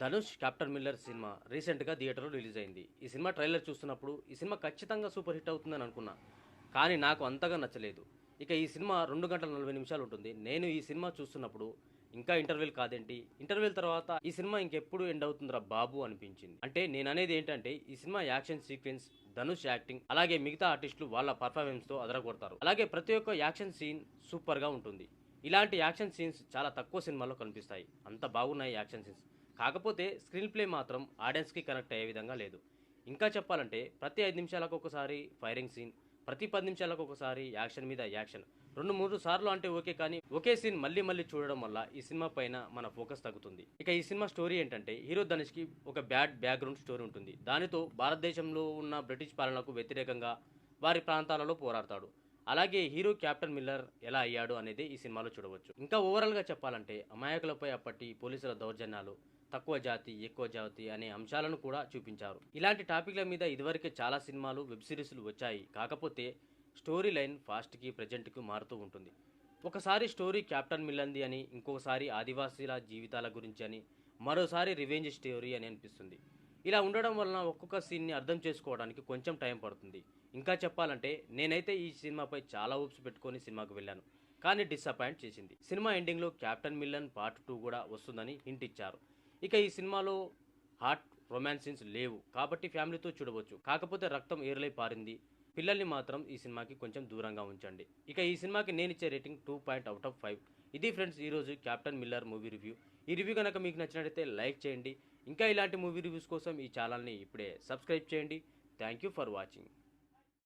Dhanush captain Miller cinema రీసెంట్గా థియేటర్లో release అయింది. ఈ సినిమా ట్రైలర్ చూస్తున్నప్పుడు ఈ సినిమా ఖచ్చితంగా సూపర్ హిట్ అవుతుందని అనుకున్నా, కానీ నాకు అంతగా నచ్చలేదు. ఇక ఈ సినిమా 2 గంటల 40 నిమిషాలు ఉంటుంది. నేను ఈ సినిమా చూస్తున్నప్పుడు ఇంకా ఇంటర్వెల్ కాదేంటి, ఇంటర్వెల్ తర్వాత ఈ సినిమా ఇంకెప్పుడు ఎండ్ అవుతుందిరా బాబు అనిపించింది. అంటే నేను అనేది ఏంటంటే ఈ cinema action sequence, Dhanush acting, అలాగే మిగతా ఆర్టిస్టులు వాళ్ళ పర్ఫార్మెన్స్తో అదరగొడతారు. అలాగే ప్రతి ఒక్క యాక్షన్ సీన్ సూపర్గా ఉంటుంది. ఇలాంటి యాక్షన్ సీన్స్ చాలా తక్కువ సినిమాల్లో కనిపిస్తాయి. అంత బాగున్నాయి యాక్షన్ సీన్స్. కాకపోతే స్క్రీన్ ప్లే మాత్రం ఆడియన్స్కి కనెక్ట్ అయ్యే విధంగా లేదు. ఇంకా చెప్పాలంటే ప్రతి 5 నిమిషాలకు ఒకసారి ఫైరింగ్ సీన్, ప్రతి 10 నిమిషాలకు ఒకసారి యాక్షన్ మీద యాక్షన్, 2-3 సార్లు అంటే ఓకే, కానీ ఒకే సీన్ మళ్ళీ మళ్ళీ చూడడం వల్ల ఈ సినిమా పైన మన ఫోకస్ తగ్గుతుంది. ఇక ఈ సినిమా స్టోరీ ఏంటంటే హీరో ధనుష్కి ఒక బ్యాక్గ్రౌండ్ స్టోరీ ఉంటుంది. దానితో భారతదేశంలో ఉన్న బ్రిటిష్ పాలనకు వ్యతిరేకంగా వారి ప్రాంతాలలో పోరాడతాడు. అలాగే హీరో క్యాప్టెన్ మిల్లర్ ఎలా అయ్యాడు అనేది ఈ సినిమాలో చూడవచ్చు. ఇంకా ఓవరాల్గా చెప్పాలంటే అమాయకులపై అప్పటి పోలీసుల దౌర్జన్యాలు, తక్కువ జాతి ఎక్కువ జాతి అనే అంశాలను కూడా చూపించారు. ఇలాంటి టాపిక్ల మీద ఇదివరకే చాలా సినిమాలు, వెబ్ సిరీస్లు వచ్చాయి. కాకపోతే స్టోరీ లైన్ ఫాస్ట్కి ప్రజెంట్కి మారుతూ ఉంటుంది. ఒకసారి స్టోరీ క్యాప్టెన్ మిల్లంది అని, ఇంకొకసారి ఆదివాసీల జీవితాల గురించి అని, మరోసారి రివెంజ్ స్టోరీ అని అనిపిస్తుంది. ఇలా ఉండడం వలన ఒక్కొక్క సీన్ని అర్థం చేసుకోవడానికి కొంచెం టైం పడుతుంది. ఇంకా చెప్పాలంటే నేనైతే ఈ సినిమాపై చాలా హోప్స్ పెట్టుకొని సినిమాకు వెళ్ళాను, కానీ డిసప్పాయింట్ చేసింది. సినిమా ఎండింగ్లో క్యాప్టెన్ మిల్లన్ పార్ట్ 2 కూడా వస్తుందని హింట్ ఇచ్చారు. ఇక ఈ సినిమాలో హాట్ రొమాన్స్ సీన్స్ లేవు కాబట్టి ఫ్యామిలీతో చూడవచ్చు. కాకపోతే రక్తం ఏర్లై పారింది. పిల్లల్ని మాత్రం ఈ సినిమాకి కొంచెం దూరంగా ఉంచండి. ఇక ఈ సినిమాకి నేను ఇచ్చే రేటింగ్ 2.5/5. ఇది ఫ్రెండ్స్ ఈరోజు క్యాప్టెన్ మిల్లర్ మూవీ రివ్యూ. ఈ రివ్యూ కనుక మీకు నచ్చినట్లయితే లైక్ చేయండి. ఇంకా ఇలాంటి మూవీ రివ్యూస్ కోసం ఈ ఛానల్ని ఇప్పుడే సబ్స్క్రైబ్ చేయండి. Thank you for watching.